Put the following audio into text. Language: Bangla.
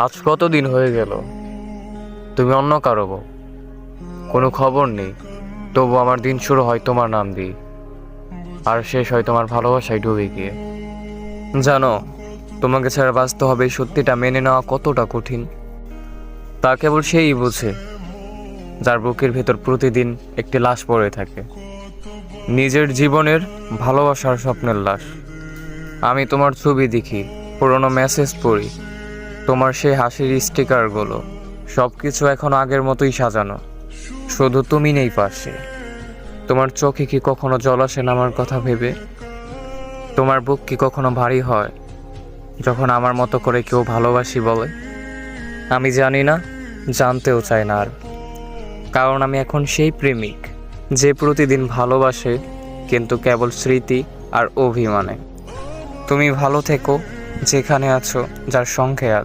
আজ কতদিন হয়ে গেল তুমি অন্য কারো বউ, কোনো খবর নেই। তবু আমার দিন শুরু হয় তোমার নাম দিয়ে, আর শেষ হয় তোমার ভালোবাসায় ডুবে গিয়ে। জানো, তোমাকে ছাড়া বাঁচতে হবে এই সত্যিটা মেনে নেওয়া কতটা কঠিন। তা কেবল সেই বুঝে যার বুকের ভেতর প্রতিদিন একটি লাশ পড়ে থাকে, নিজের জীবনের ভালোবাসার স্বপ্নের লাশ। আমি তোমার ছবি দেখি, পুরনো মেসেজ পড়ি, তোমার সেই হাসির স্টিকারগুলো, সব কিছু এখন আগের মতোই সাজানো, শুধু তুমি নেই পাশে। তোমার চোখে কি কখনো জল আসে না আমার কথা ভেবে? তোমার বুক কি কখনো ভারী হয় যখন আমার মতো করে কেউ ভালোবাসি বলে? আমি জানি না, জানতেও চাই না আর, কারণ আমি এখন সেই প্রেমিক যে প্রতিদিন ভালোবাসে, কিন্তু কেবল স্মৃতি আর অভিমানে। তুমি ভালো থেকো যেখানে আছো, যার সঙ্গে আছো।